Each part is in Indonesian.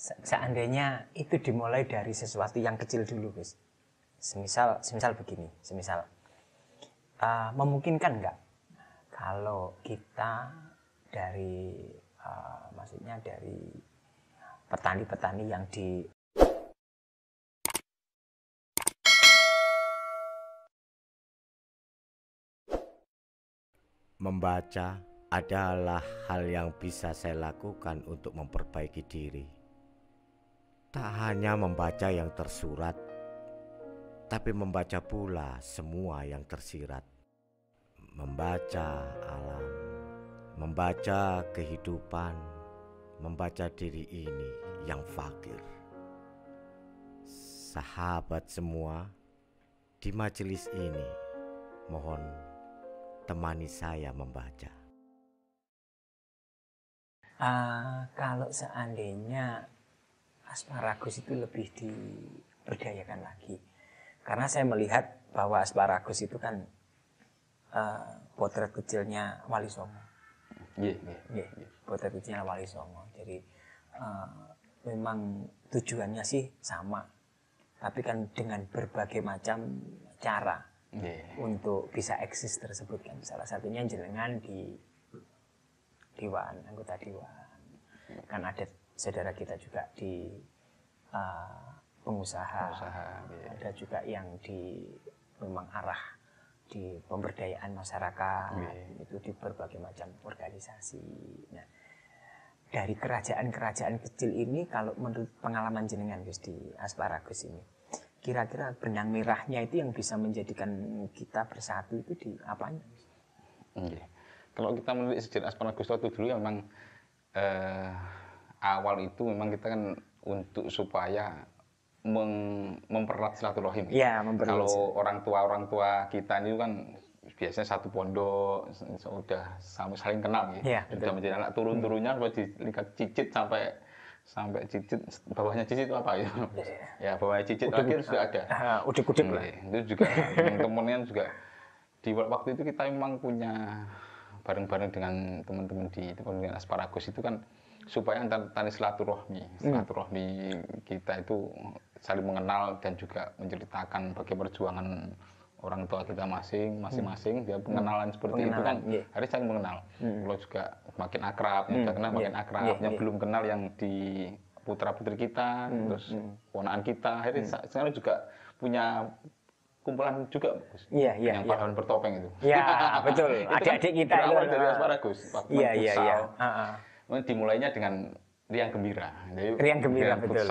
seandainya itu dimulai dari sesuatu yang kecil dulu, Gus. Semisal begini, memungkinkan nggak kalau kita dari maksudnya dari petani-petani yang Membaca adalah hal yang bisa saya lakukan untuk memperbaiki diri. Tak hanya membaca yang tersurat, tapi membaca pula semua yang tersirat. Membaca alam, membaca kehidupan, membaca diri ini yang fakir. Sahabat semua, di majelis ini mohon temani saya membaca. Kalau seandainya asparagus itu lebih diberdayakan lagi, karena saya melihat bahwa asparagus itu kan potret kecilnya Wali Songo. Potret kecilnya Wali Songo. Jadi memang tujuannya sih sama, tapi kan dengan berbagai macam cara untuk bisa eksis tersebut kan. Salah satunya jenengan di Dewan, anggota Dewan. Kan ada saudara kita juga di pengusaha. Ada juga yang di memang arah di pemberdayaan masyarakat, itu di berbagai macam organisasi. Nah, dari kerajaan-kerajaan kecil ini, kalau menurut pengalaman jenengan Gus di asparagus ini, kira-kira benang merahnya itu yang bisa menjadikan kita bersatu itu di apanya? Kalau kita melihat sejarah asparagus itu dulu memang awal itu memang kita kan untuk supaya mempererat silaturahim. Ya, kalau orang tua kita ini kan biasanya satu pondok sudah saling kenal sudah menjadi anak turun-turunnya sampai cicit sampai cicit, bawahnya cicit itu apa itu? Ya, bawahnya cicit terakhir sudah ada. Udik-udik lah. Itu juga teman-teman juga di waktu itu kita memang punya bareng-bareng dengan teman-teman di pembinaan asparagus itu kan supaya antar tali silaturahmi kita itu saling mengenal dan juga menceritakan bagaimana perjuangan orang tua kita masing-masing dia pengenalan seperti itu kan harus saling mengenal. Kalau juga makin akrab, yang sudah kenal makin akrab, yang belum kenal yang di putra-putri kita, terus ponakan kita, akhirnya sekarang juga punya kumpulan juga yang pahlawan bertopeng itu. Iya, betul. Adik-adik kita itu berawal dari asparagus. Iya. Dimulainya dengan riang gembira. Jadi, riang gembira betul.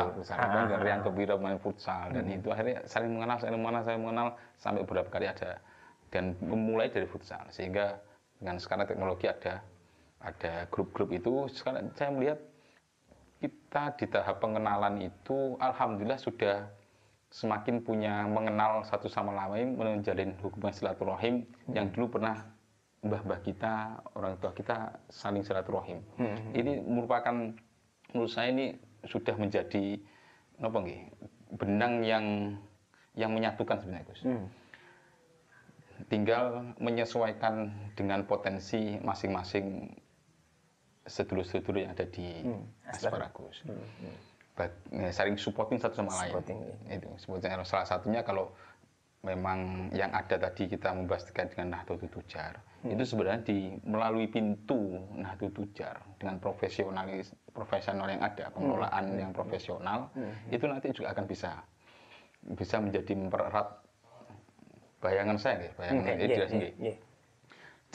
Riang gembira main futsal dan itu akhirnya saling mengenal sampai beberapa kali ada dan memulai dari futsal sehingga dengan sekarang teknologi ada grup-grup itu. Sekarang saya melihat kita di tahap pengenalan itu alhamdulillah sudah semakin punya mengenal satu sama lain, menjalin hubungan silaturahim yang dulu pernah mbah-mbah kita, orang tua kita saling silaturahim. Ini merupakan, menurut saya ini sudah menjadi benang yang menyatukan sebenarnya, Gus. Tinggal menyesuaikan dengan potensi masing-masing sedulur-sedulur yang ada di asparagus. Saling supporting satu sama lain. Itu sebetulnya salah satunya kalau memang yang ada tadi kita membahas terkait dengan Nahdlatul Tujar. Itu sebenarnya melalui pintu Nahdlatul Tujar dengan profesional yang ada, pengelolaan yang profesional, itu nanti juga akan bisa menjadi mempererat bayangan saya, bayangan ideal sendiri.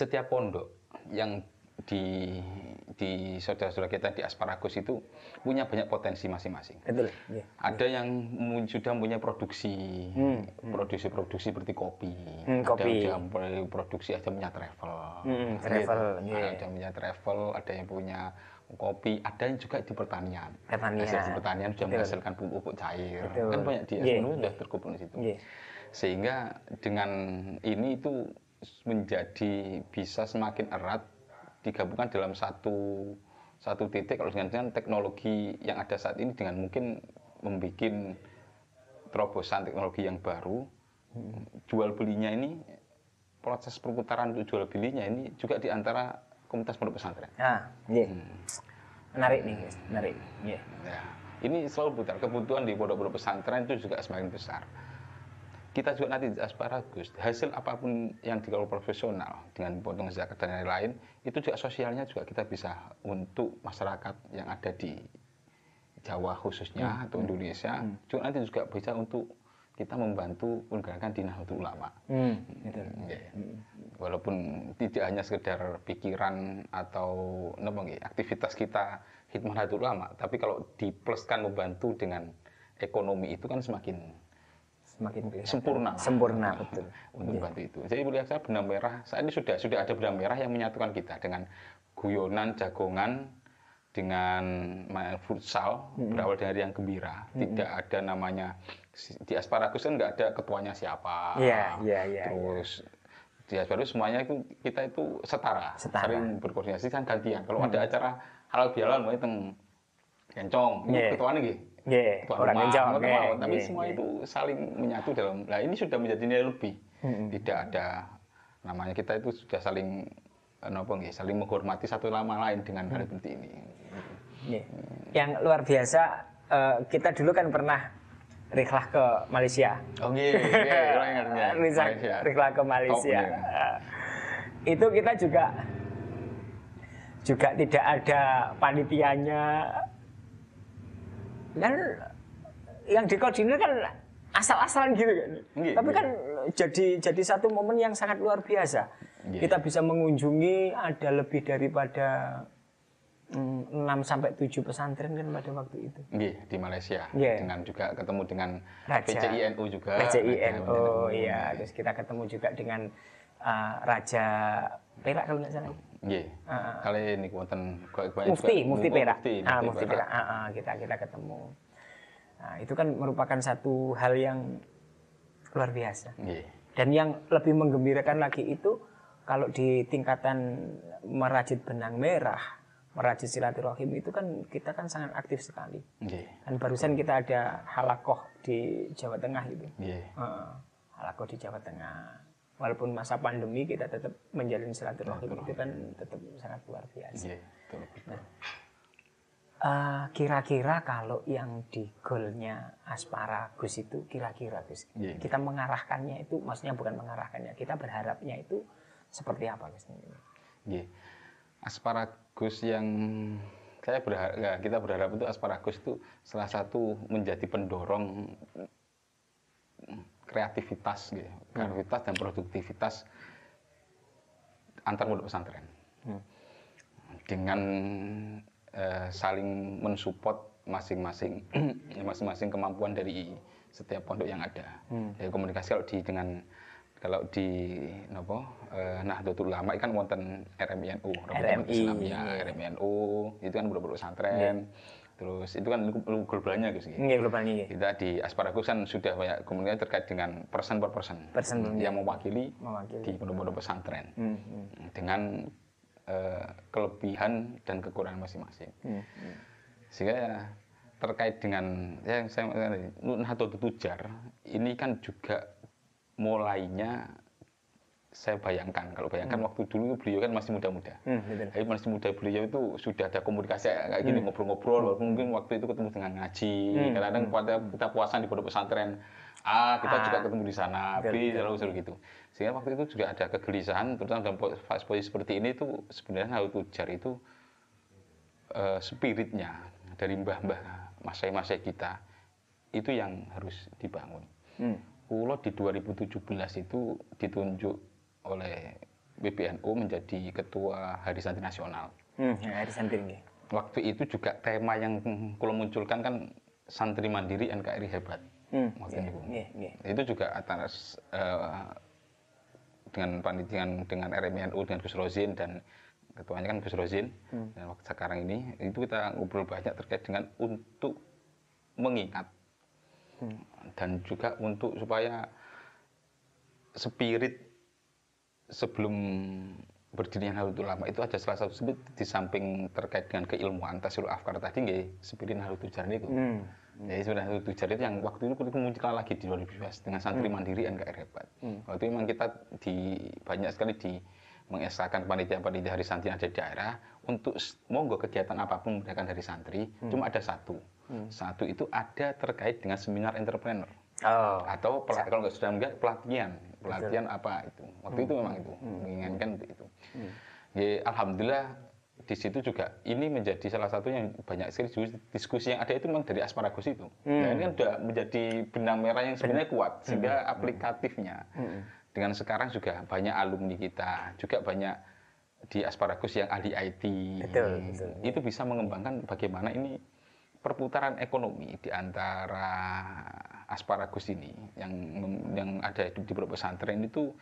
Setiap pondok yang di saudara-saudara kita di asparagus itu punya banyak potensi masing-masing. Ada yang sudah punya produksi seperti kopi. Ada yang produksi, ada punya travel. Ada yang punya travel, ada yang punya kopi, ada yang juga di pertanian. Hasil pertanian sudah menghasilkan pupuk cair. Kan banyak di asparagus sudah terkumpul di situ. Sehingga dengan ini itu menjadi bisa semakin erat digabungkan dalam satu titik. Kalau dengan teknologi yang ada saat ini dengan mungkin membuat terobosan teknologi yang baru, jual belinya ini, proses perputaran untuk jual belinya ini juga di antara komunitas pondok pesantren. Menarik nih guys, menarik. Ini selalu putar. Kebutuhan di pondok-pondok pesantren itu juga semakin besar. Kita juga nanti di Asparagus, hasil apapun yang dikelola profesional dengan potong zakat dan lain-lain, itu juga sosialnya juga kita bisa untuk masyarakat yang ada di Jawa khususnya atau Indonesia, juga nanti juga bisa untuk kita membantu menggerakkan di Nahdlatul Ulama. Walaupun tidak hanya sekedar pikiran atau aktivitas kita khidmah Nahdlatul Ulama, tapi kalau dipluskan membantu dengan ekonomi itu kan semakin sempurna betul untuk bantu itu. Jadi melihat saya benang merah saat ini sudah ada benang merah yang menyatukan kita dengan guyonan, jagongan, dengan main futsal berawal dari yang gembira. Tidak ada namanya di Asparagus kan nggak ada ketuanya siapa. Terus di Asparagus semuanya itu kita itu setara. Sering berkoordinasi kan gantian. Kalau ada acara halal bihalal mulai teng kencong, itu ketuanya gitu. Orang kencong. Tapi semua itu saling menyatu dalam. Nah ini sudah menjadi nilai lebih. Tidak ada namanya kita itu sudah saling saling menghormati satu sama lain dengan hal seperti ini. Yang luar biasa, kita dulu kan pernah rihlah ke Malaysia. Rihlah ke Malaysia. Itu kita juga tidak ada panitianya. Dan yang dikoordinir kan asal-asalan gitu kan. Tapi kan jadi satu momen yang sangat luar biasa. Kita bisa mengunjungi ada lebih daripada 6-7 pesantren kan pada waktu itu. Di Malaysia. Dengan juga ketemu dengan PCINU juga. PCINU, iya. Terus kita ketemu juga dengan Raja Perak kalau nggak salah. Kali ini wonten Mufti Perak. Mufti Perak. Kita ketemu. Nah, itu kan merupakan satu hal yang luar biasa. Dan yang lebih menggembirakan lagi itu kalau di tingkatan merajut benang merah, merajut silaturahim itu kan kita kan sangat aktif sekali. Dan barusan kita ada halakoh di Jawa Tengah itu. Halakoh di Jawa Tengah. Walaupun masa pandemi kita tetap menjalin silaturahim itu kan tetap sangat luar biasa. Kira-kira kalau yang di goalnya Asparagus itu kira-kira Gus, kita mengarahkannya itu, maksudnya bukan mengarahkannya, kita berharapnya itu seperti apa Gus? Asparagus yang kita berharap itu Asparagus itu salah satu menjadi pendorong kreativitas dan produktivitas antar pondok pesantren dengan saling mensupport masing-masing kemampuan dari setiap pondok yang ada. Jadi komunikasi kalau di Nahdlatul Ulama kan wonten RMINU, RMINU itu kan pondok pesantren. Terus itu kan globalnya Gus. Globalnya. Kita di Asparagus kan sudah banyak komunikasi terkait dengan person per person yang mewakili di pondok-pondok pesantren dengan kelebihan dan kekurangan masing-masing. Sehingga terkait dengan Nahdlatul Tujar ini kan juga mulainya saya bayangkan, waktu dulu beliau kan masih muda-muda. Tapi masih muda beliau itu sudah ada komunikasi kayak gini, ngobrol-ngobrol, mungkin waktu itu ketemu dengan ngaji, kadang-kadang kita puasan di pondok pesantren kita juga ketemu di sana, selalu gitu. Sehingga waktu itu juga ada kegelisahan, terutama dalam posisi seperti ini itu sebenarnya Nahdlatul Tujar itu spiritnya dari mbah-mbah masai-masai kita itu yang harus dibangun. Kulo di 2017 itu ditunjuk oleh PBNU menjadi ketua Hari Santri Nasional. Hari Santri. Waktu itu juga tema yang kulo munculkan kan santri mandiri NKRI hebat. Itu juga atas dengan RMINU dengan Gus Rozin dan ketuanya kan Gus Rozin. Dan waktu sekarang ini itu kita ngobrol banyak terkait dengan untuk mengingat dan juga untuk supaya spirit sebelum berdirinya Nahdlatul Ulama itu ada salah satu spirit di samping terkait dengan keilmuan tasawuf afkar tadi spirit Nahdlatul Tujar itu. Jadi sudah Nahdlatul Tujar itu yang waktu itu muncul lagi di 2012 dengan santri mandiri NKRI hebat. Waktu itu memang kita banyak sekali di mengesahkan panitia-panitia hari santri yang ada di daerah untuk monggo kegiatan apapun menggunakan hari santri, cuma ada satu. Satu itu ada terkait dengan seminar entrepreneur. Atau kalau nggak sudah enggak pelatihan apa itu. Waktu itu memang itu menginginkan untuk itu. Ya, alhamdulillah di situ juga ini menjadi salah satu yang banyak sekali diskusi yang ada itu memang dari asparagus itu. Nah, ini kan sudah menjadi benang merah yang sebenarnya kuat sehingga aplikatifnya. Dengan sekarang juga banyak alumni kita, juga banyak di asparagus yang ahli IT. Betul. Itu bisa mengembangkan bagaimana ini perputaran ekonomi di antara asparagus ini yang ada di beberapa pesantren itu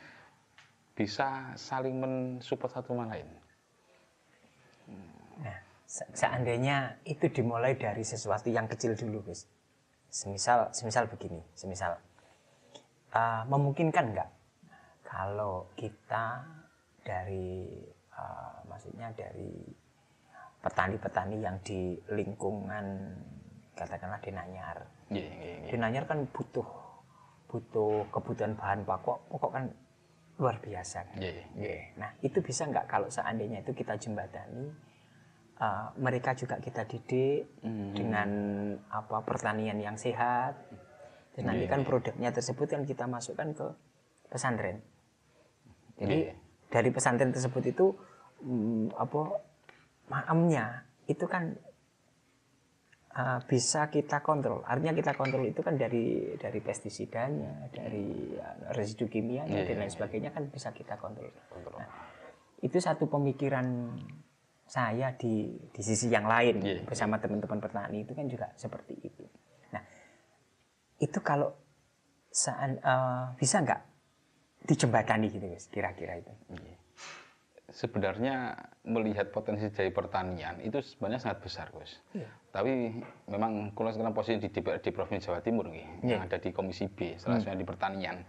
bisa saling mensupport satu sama lain. Nah, seandainya itu dimulai dari sesuatu yang kecil dulu, Gus. Semisal begini, memungkinkan nggak kalau kita dari maksudnya dari petani-petani yang di lingkungan katakanlah Denanyar. Denanyar kan butuh kebutuhan bahan pokok kan luar biasa. Kan? Nah, itu bisa nggak kalau seandainya itu kita jembatani, mereka juga kita didik dengan pertanian yang sehat. Dan nanti kan produknya tersebut kan kita masukkan ke pesantren. Jadi dari pesantren tersebut itu maamnya itu kan bisa kita kontrol. Artinya kita kontrol itu kan dari pestisidanya, dari residu kimianya dan lain sebagainya kan bisa kita kontrol. Nah, itu satu pemikiran saya di sisi yang lain bersama teman-teman petani itu kan juga seperti itu. Nah, itu kalau bisa nggak dijembatani gitu Gus, kira-kira itu? Sebenarnya melihat potensi dari pertanian itu sebenarnya sangat besar, Gus. Tapi memang kalau sekarang posisi di DPRD Provinsi Jawa Timur yang ada di Komisi B, salah satunya di pertanian,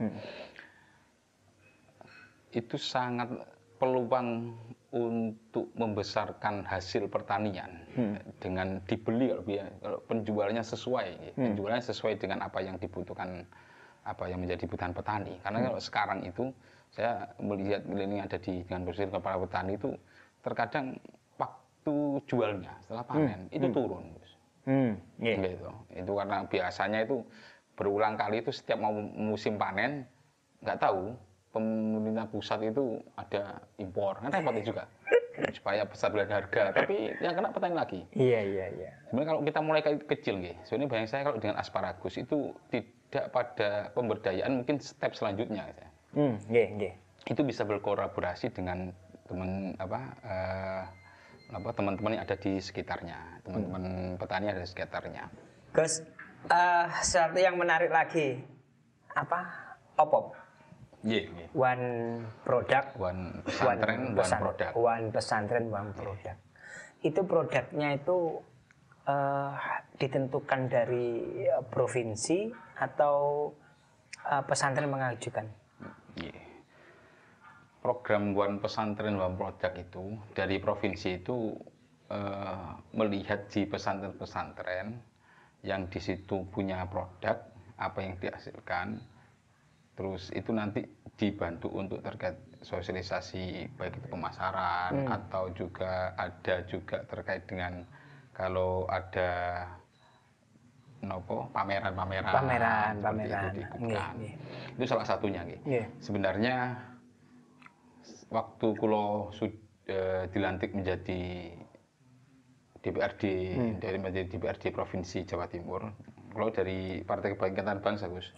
itu sangat peluang untuk membesarkan hasil pertanian dengan dibeli kalau penjualnya sesuai, penjualnya sesuai dengan apa yang dibutuhkan, apa yang menjadi kebutuhan petani. Karena kalau sekarang itu saya melihat ini ada dengan bersih para petani itu terkadang waktu jualnya setelah panen itu turun. Gitu. Itu karena biasanya itu berulang kali itu setiap mau musim panen nggak tahu pemerintah pusat itu ada impor, kan repot juga supaya stabil harga, tapi yang kena petani lagi. Iya. Sebenarnya kalau kita mulai kecil sebenarnya bayang saya kalau dengan asparagus itu tidak pada pemberdayaan mungkin step selanjutnya. Itu bisa berkolaborasi dengan teman-teman yang ada di sekitarnya, teman-teman petani ada di sekitarnya. Gus, sesuatu yang menarik lagi, OPOP. One product, one pesantren, one product. Itu produknya itu ditentukan dari provinsi atau pesantren mengajukan? Program One Pesantren One Product itu dari provinsi itu melihat di pesantren-pesantren yang di situ punya produk apa yang dihasilkan, terus itu nanti dibantu untuk terkait sosialisasi baik itu pemasaran atau juga ada terkait dengan kalau ada pameran itu diikutkan. Itu salah satunya. Sebenarnya waktu kulo dilantik menjadi DPRD menjadi DPRD Provinsi Jawa Timur, kulo dari Partai Kebangkitan Bangsa, Gus.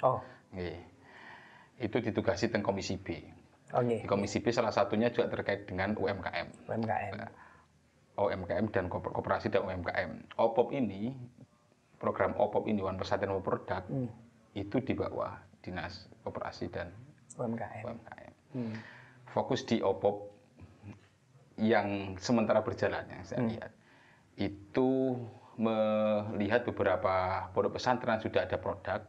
Itu ditugasi teng Komisi B. Di Komisi B salah satunya juga terkait dengan UMKM dan koperasi dan UMKM. OPOP ini, program OPOP ini One Pesantren One Product itu di bawah Dinas Koperasi dan UMKM. Fokus di OPOP yang sementara berjalan yang saya lihat itu melihat beberapa pondok pesantren sudah ada produk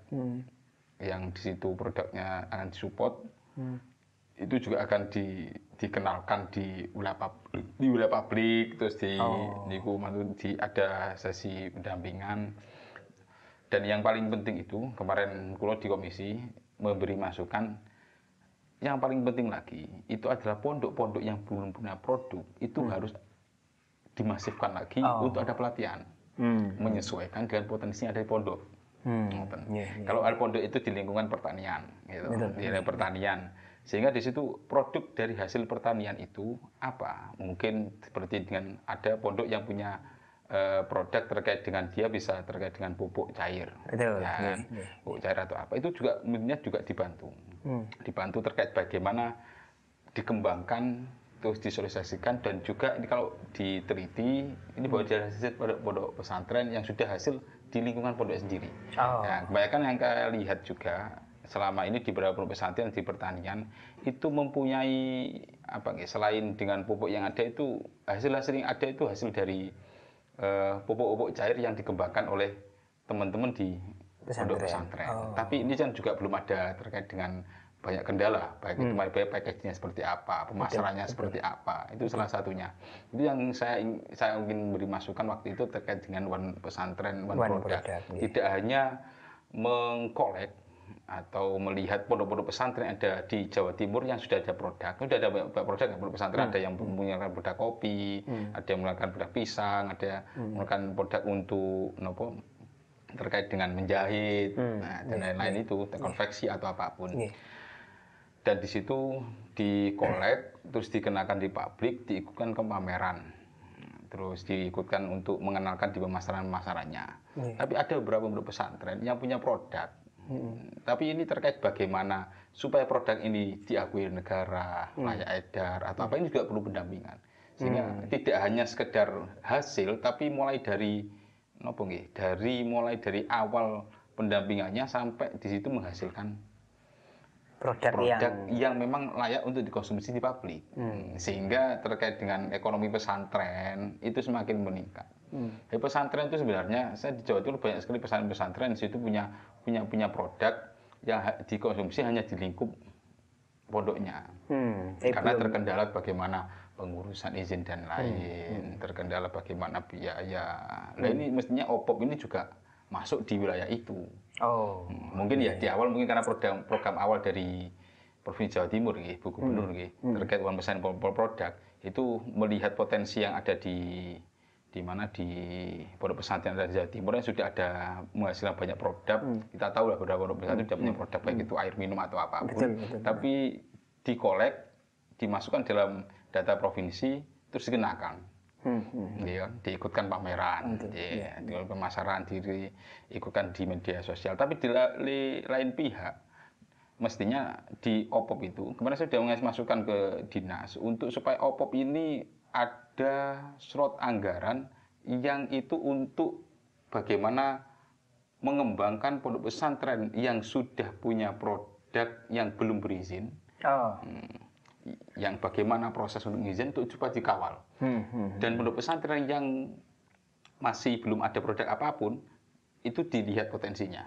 yang di situ produknya akan disupport, itu juga akan dikenalkan di wilayah publik, terus ada sesi pendampingan, dan yang paling penting itu kemarin kulo di komisi memberi masukan yang paling penting lagi itu adalah pondok-pondok yang belum punya produk itu harus dimasifkan lagi untuk ada pelatihan, menyesuaikan dengan potensi yang ada di pondok. Kalau ada pondok itu di lingkungan pertanian, gitu, di lingkungan pertanian, sehingga di situ produk dari hasil pertanian itu apa? Mungkin seperti dengan ada pondok yang punya produk terkait dengan dia bisa terkait dengan pupuk cair, pupuk cair atau apa itu juga minyak juga dibantu, dibantu terkait bagaimana dikembangkan terus disosialisasikan dan juga ini kalau diteliti ini bahwa dari hasil pondok pesantren yang sudah hasil di lingkungan pondok sendiri. Nah, kebanyakan yang saya lihat juga selama ini di beberapa pondok pesantren di pertanian itu mempunyai apa selain dengan pupuk yang ada itu hasil-hasil yang ada itu hasil dari pupuk-pupuk cair yang dikembangkan oleh teman-teman di pondok pesantren. Tapi ini kan juga belum ada terkait dengan banyak kendala, baik itu packagingnya seperti apa, pemasarannya seperti apa, itu salah satunya. Itu yang saya ingin beri masukan waktu itu terkait dengan one pesantren, one product. Tidak hanya mengkolek atau melihat pondok-pondok pesantren ada di Jawa Timur yang sudah ada produk. Sudah ada banyak produk pondok pesantren, ada yang menggunakan produk kopi, ada yang menggunakan produk pisang, ada menggunakan produk untuk terkait dengan menjahit, dan lain-lain itu, konveksi atau apapun. Dan di situ dikolek, terus dikenakan di pabrik, diikutkan ke pameran, terus diikutkan untuk mengenalkan di pemasaran-pemasarannya. Tapi ada beberapa pondok pesantren yang punya produk. Tapi ini terkait bagaimana supaya produk ini diakui negara, layak edar atau apa, ini juga perlu pendampingan. Sehingga tidak hanya sekedar hasil, tapi mulai dari mulai dari awal pendampingannya sampai di situ menghasilkan produk yang memang layak untuk dikonsumsi di publik. Sehingga terkait dengan ekonomi pesantren itu semakin meningkat. Di pesantren itu sebenarnya saya di Jawa Timur banyak sekali pesantren di situ punya produk yang dikonsumsi hanya di lingkup pondoknya. Karena terkendala bagaimana pengurusan izin dan lain, terkendala bagaimana biaya. Nah ini mestinya OPOP ini juga masuk di wilayah itu. Mungkin ya di awal mungkin karena program awal dari Provinsi Jawa Timur, Bu Gubernur, terkait one percent produk itu melihat potensi yang ada di mana di pondok pesantren di Jawa Timur yang sudah ada menghasilkan banyak produk. Kita tahu lah beberapa pondok pesantren sudah punya produk baik itu air minum atau apapun. Tapi dikolek, dimasukkan dalam data provinsi, terus dikenakan. Diikutkan pameran, di pemasaran, diikutkan di media sosial. Tapi di lain pihak, mestinya di OPOP itu, kemarin saya sudah masukkan ke dinas untuk supaya OPOP ini ada slot anggaran yang itu untuk bagaimana mengembangkan pondok pesantren yang sudah punya produk yang belum berizin. Yang bagaimana proses untuk izin itu cepat dikawal. Dan pondok pesantren yang masih belum ada produk apapun itu dilihat potensinya.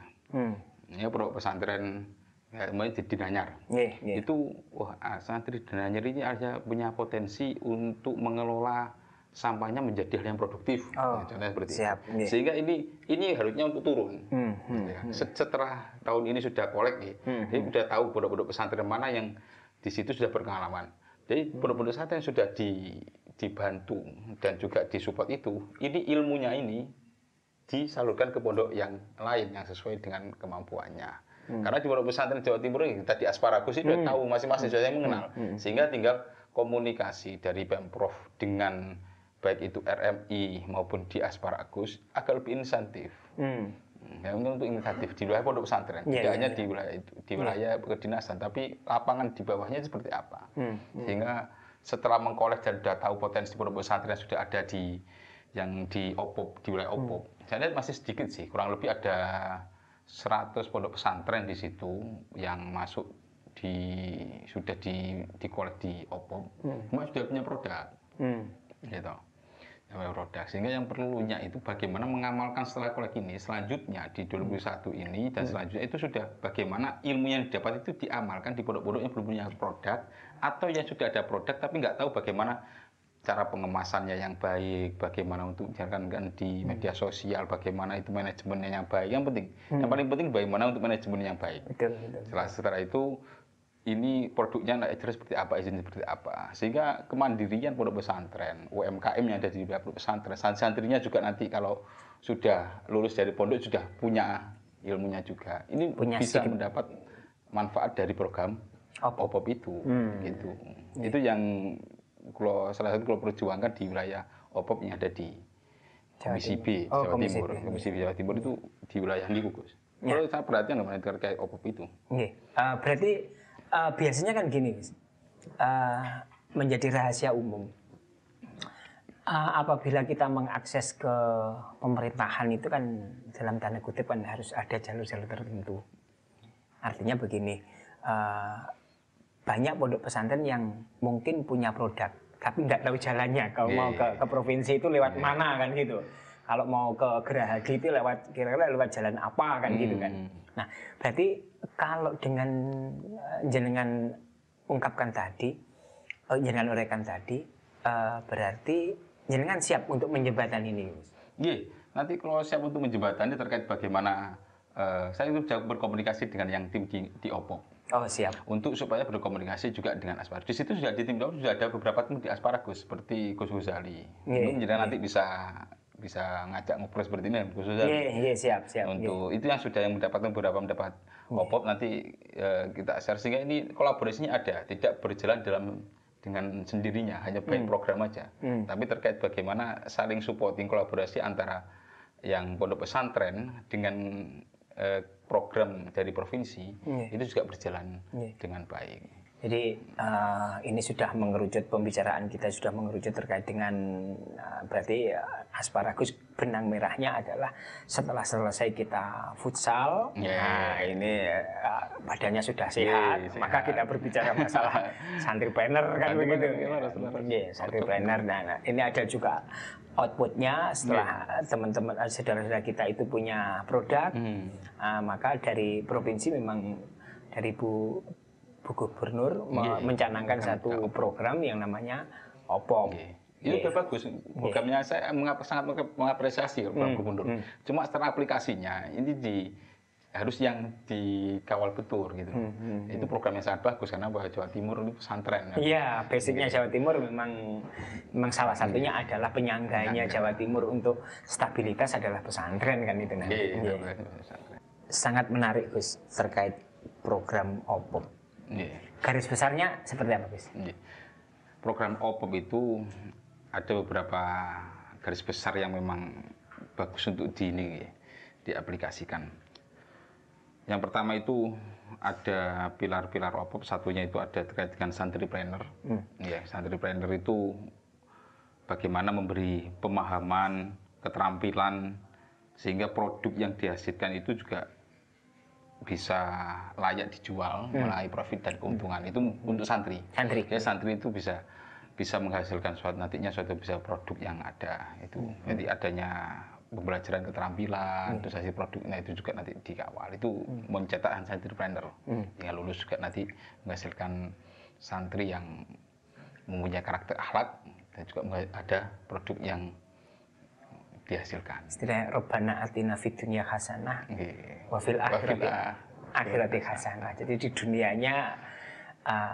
Ya pondok pesantren di Nanyar. Itu santri di Nanyar ini ada punya potensi untuk mengelola sampahnya menjadi hal yang produktif. Contohnya seperti itu. Sehingga ini harusnya untuk turun. Setelah tahun ini sudah kolek, jadi sudah tahu pondok-pondok pesantren mana yang di situ sudah berpengalaman. Jadi pondok-pondok pesantren yang sudah dibantu dan juga disupport itu, ini ilmunya ini disalurkan ke pondok yang lain yang sesuai dengan kemampuannya. Karena di pondok pesantren Jawa Timur ini tadi Asparagus itu sudah tahu masing-masing sudah mengenal. Sehingga tinggal komunikasi dari Pemprov dengan baik itu RMI maupun di Asparagus agar lebih insentif. Ya, untuk inisiatif di wilayah pondok pesantren, tidak hanya di wilayah itu, di wilayah kedinasan, tapi lapangan di bawahnya seperti apa. Sehingga setelah mengkolek dan sudah tahu potensi pondok pesantren yang sudah ada di OPOP, di wilayah OPOP. Saya lihat masih sedikit sih, kurang lebih ada 100 pondok pesantren di situ yang masuk sudah dikolek di OPOP, semua sudah punya produk. Gitu. Produk. Sehingga yang perlunya itu bagaimana mengamalkan setelah kolek ini selanjutnya di 2021 ini dan selanjutnya itu sudah bagaimana ilmu yang didapat itu diamalkan di pondok-pondok yang belum punya produk atau yang sudah ada produk tapi nggak tahu bagaimana cara pengemasannya yang baik, bagaimana untuk dijalankan di media sosial, bagaimana itu manajemennya yang baik. Yang paling penting bagaimana untuk manajemen yang baik. Setelah itu ini produknya seperti apa, izinnya seperti apa, sehingga kemandirian pondok pesantren, UMKM yang ada di pondok pesantren, santrinya juga nanti kalau sudah lulus dari pondok sudah punya ilmunya juga, ini punya bisa sedikit mendapat manfaat dari program OPOP itu, gitu. Itu yang salah satu kalau perjuangkan di wilayah OPOP yang ada di Komisi B Jawa Timur, Komisi B Jawa Timur itu di wilayah ini, Gus. Kalau saya perhatian namanya terkait OPOP itu. Berarti biasanya kan gini, menjadi rahasia umum. Apabila kita mengakses ke pemerintahan itu kan dalam tanda kutip kan harus ada jalur-jalur tertentu. Artinya begini, banyak pondok pesantren yang mungkin punya produk, tapi nggak tahu jalannya. Kalau mau ke provinsi itu lewat mana kan gitu. Kalau mau ke Gerahadi itu kira-kira lewat jalan apa kan gitu kan. Nah, berarti kalau dengan jenengan ungkapkan tadi, jenengan uraikan tadi, berarti jenengan siap untuk menjembatan ini, Gus? Iya, nanti kalau siap untuk menjembatannya terkait bagaimana saya itu jauh berkomunikasi dengan yang tim di OPOP. Oh, siap. Untuk supaya berkomunikasi juga dengan Asparagus. Di situ sudah di tim sudah ada beberapa tim di Asparagus seperti Gus Ghazali. Mungkin nanti bisa ngajak ngobrol seperti ini Gus Ghazali. Iya, siap. Untuk itu yang sudah mendapatkan beberapa OPOP nanti kita share sehingga ini kolaborasinya ada, tidak berjalan dengan sendirinya, hanya baik program aja. Tapi terkait bagaimana saling supporting kolaborasi antara yang pondok pesantren dengan program dari provinsi itu juga berjalan dengan baik. Jadi ini sudah mengerucut, pembicaraan kita sudah mengerucut terkait dengan berarti Asparagus benang merahnya adalah setelah selesai kita futsal, nah ini badannya sudah sehat, maka kita berbicara masalah santripreneur kan begitu. Santripreneur. Nah, ini ada juga outputnya setelah teman-teman saudara-saudara kita itu punya produk, maka dari provinsi memang dari Bu Gubernur mencanangkan satu program yang namanya OPOP. Itu bagus. Programnya saya sangat mengapresiasi program Gubernur. Cuma secara aplikasinya ini harus yang dikawal betul gitu. Itu program yang sangat bagus karena bahwa Jawa Timur ini pesantren. Iya, basicnya Jawa Timur memang salah satunya adalah penyangganya Jawa Timur untuk stabilitas adalah pesantren kan itu nanti. Sangat menarik Gus terkait program OPOP. Garis besarnya seperti apa, Gus? Program OPOP itu ada beberapa garis besar yang memang bagus untuk diaplikasikan. Yang pertama itu ada pilar-pilar OPOP, satunya itu ada terkait dengan santripreneur. Santripreneur itu bagaimana memberi pemahaman, keterampilan, sehingga produk yang dihasilkan itu juga bisa layak dijual, meraih profit dan keuntungan. Itu untuk santri. Ya, santri itu bisa menghasilkan nantinya suatu bisa produk yang ada. Itu jadi adanya pembelajaran keterampilan, terus hasil produknya itu juga nanti dikawal. Itu mencetak santripreneur yang lulus juga nanti menghasilkan santri yang mempunyai karakter akhlak dan juga ada produk yang dihasilkan. Istilahnya Rabbana atina fid dunya hasanah wa fil akhirati hasanah. Jadi di dunianya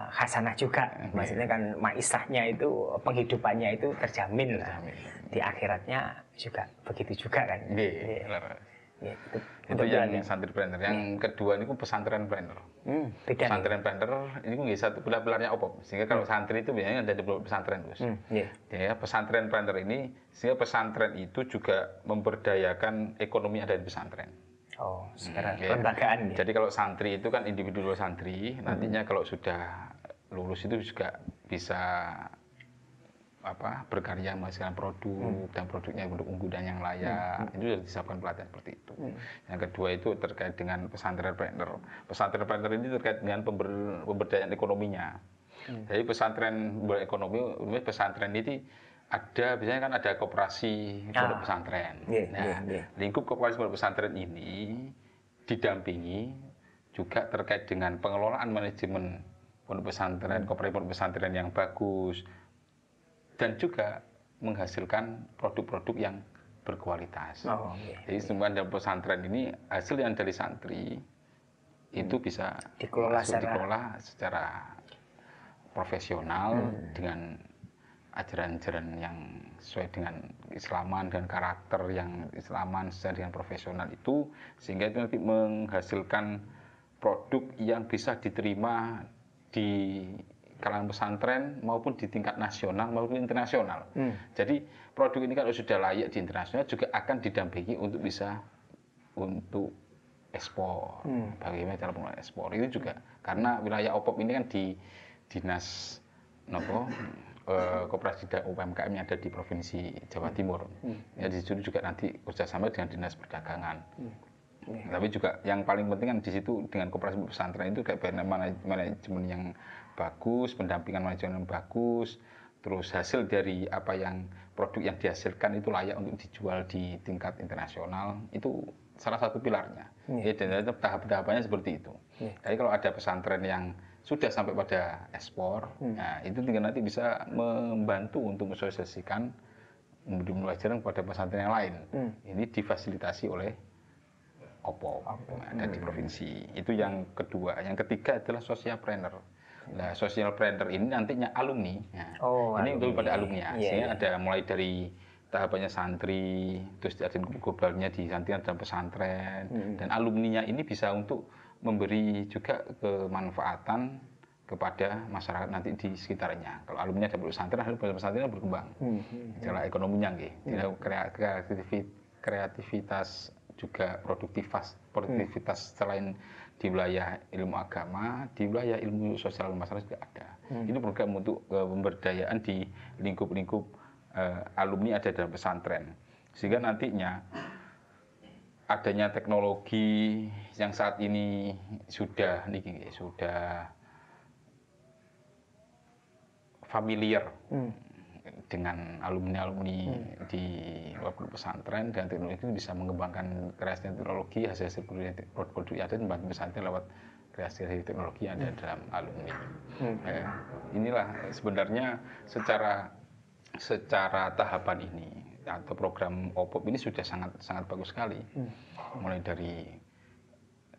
hasanah juga. Maksudnya kan maisahnya itu, penghidupannya itu terjamin lah. Di akhiratnya juga begitu juga kan. Itu yang santripreneur. Yang kedua ini pesantrenpreneur. Pesantrenpreneur ini satu pilar-pilarnya OPOP. Sehingga kalau santri itu biasanya ada di pesantren, Gus. Ya, pesantrenpreneur ini sehingga pesantren itu juga memberdayakan ekonomi yang ada di pesantren. Oh, secara kelembagaan. Jadi kalau santri itu kan individual santri, nantinya kalau sudah lulus itu juga bisa berkarya menghasilkan produk dan produknya produk unggulan dan yang layak. Itu sudah disiapkan pelatihan seperti itu. Yang kedua itu terkait dengan pesantrenpreneur. Pesantrenpreneur ini terkait dengan pemberdayaan ekonominya. Jadi pesantren berekonomi, pesantren ini biasanya kan ada koperasi pondok pesantren. Lingkup koperasi pondok pesantren ini didampingi juga terkait dengan pengelolaan manajemen pondok pesantren, koperasi pondok pesantren yang bagus, dan juga menghasilkan produk-produk yang berkualitas. Jadi semua dalam pesantren ini hasil yang dari santri itu bisa dikelola secara profesional dengan ajaran-ajaran yang sesuai dengan keislaman dan karakter yang islaman sesuai dengan profesional itu, sehingga itu nanti menghasilkan produk yang bisa diterima di kalangan pesantren maupun di tingkat nasional maupun internasional. Jadi produk ini kalau sudah layak di internasional juga akan didampingi untuk bisa untuk ekspor. Bagaimana cara pengelolaan ekspor itu juga karena wilayah OPOP ini kan di dinas koperasi UMKM yang ada di provinsi Jawa Timur. Ya di situ juga nanti kerjasama dengan dinas perdagangan. Tapi juga yang paling penting kan di situ dengan koperasi pesantren itu kayak manajemen yang bagus, pendampingan manajemen yang bagus, terus hasil dari apa yang produk yang dihasilkan itu layak untuk dijual di tingkat internasional, itu salah satu pilarnya. Dan tahap-tahapannya seperti itu. Jadi kalau ada pesantren yang sudah sampai pada ekspor, nah, itu tinggal nanti bisa membantu untuk mensosialisasikan, memberi pelajaran kepada pesantren yang lain. Ini difasilitasi oleh OPOP ada di provinsi. Itu yang kedua. Yang ketiga adalah socialpreneur. Nah, socialpreneur ini nantinya alumni. Nah, ini untuk pada alumni. Sehingga ada mulai dari tahapannya santri, terus ada globalnya di santri dan pesantren, dan alumninya ini bisa untuk memberi juga kemanfaatan kepada masyarakat nanti di sekitarnya. Kalau alumni ada pesantren, pesantren berkembang. Secara ekonominya, kreativitas juga produktivitas selain di wilayah ilmu agama, di wilayah ilmu sosial masyarakat juga ada. Ini program untuk pemberdayaan di lingkup-lingkup alumni ada dalam pesantren, sehingga nantinya adanya teknologi yang saat ini sudah familiar dengan alumni di luar pesantren, dan teknologi itu bisa mengembangkan kreasi teknologi hasil produk yang ada membantu pesantren lewat kreasi teknologi yang ada dalam alumni. Inilah sebenarnya secara tahapan ini atau program OPOP ini sudah sangat bagus sekali. Mulai dari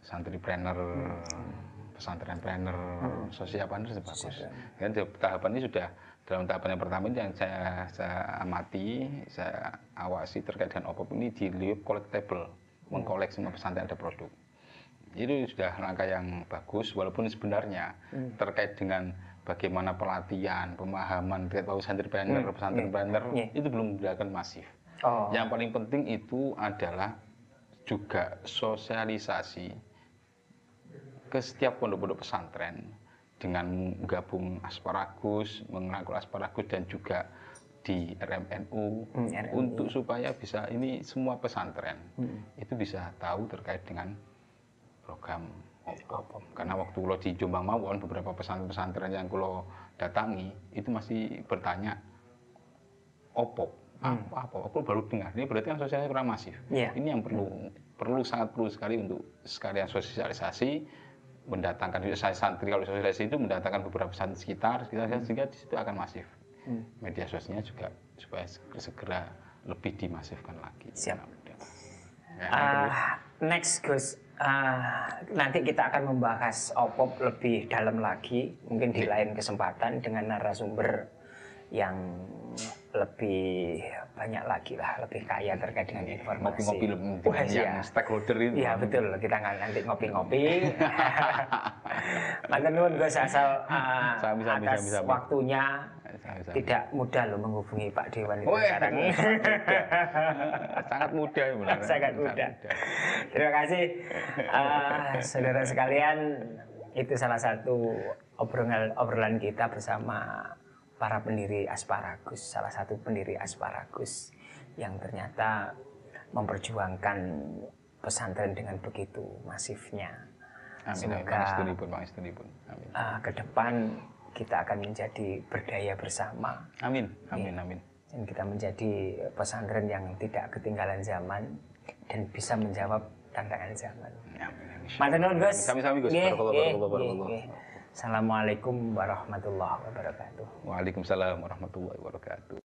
santripreneur, pesantrenpreneur, sosialpreneur sudah bagus. Dan tahapan ini sudah dalam tahapan yang pertama ini yang saya amati, saya awasi terkait dengan OPOP ini di Liup Collectible, mengkolek semua pesantren ada produk. Itu sudah langkah yang bagus, walaupun sebenarnya terkait dengan bagaimana pelatihan, pemahaman terkait pesantrenpreneur itu belum dilakukan masif. Yang paling penting itu adalah juga sosialisasi ke setiap pondok-pondok pesantren dengan menggabung asparagus, mengerangkul asparagus dan juga di RMNU untuk supaya bisa ini semua pesantren itu bisa tahu terkait dengan program OPOP. Karena waktu lo di Jombang mawon beberapa pesantren yang lo datangi itu masih bertanya OPOP apa aku baru dengar. Ini berarti kan sosialisasi kurang masif. Ini yang sangat perlu sekali untuk sekalian sosialisasi, mendatangkan santri. Kalau sosialisasi itu mendatangkan beberapa santri sekitar sehingga di situ akan masif. Media sosialnya juga supaya segera lebih dimasifkan lagi. Siap. Next Gus, nanti kita akan membahas OPOP lebih dalam lagi, mungkin di lain kesempatan dengan narasumber yang lebih banyak lagi lah, lebih kaya terkait dengan informasi. Ngopi-ngopi dengan yang stakeholder itu. Iya betul, kita nanti ngopi-ngopi. Mantan nuwun Gus asal atas waktunya. Tidak mudah loh menghubungi Pak Dewan itu sekarang. Sangat mudah ya benar. Sangat mudah. Terima kasih saudara sekalian, itu salah satu obrolan kita bersama para pendiri Asparagus, salah satu pendiri Asparagus yang ternyata memperjuangkan pesantren dengan begitu masifnya. Semoga ke depan kita akan menjadi berdaya bersama. Amin. Dan kita menjadi pesantren yang tidak ketinggalan zaman dan bisa menjawab tantangan zaman. Matur nuwun Gus. Sami-sami Gus. Assalamualaikum warahmatullahi wabarakatuh. Waalaikumsalam warahmatullahi wabarakatuh.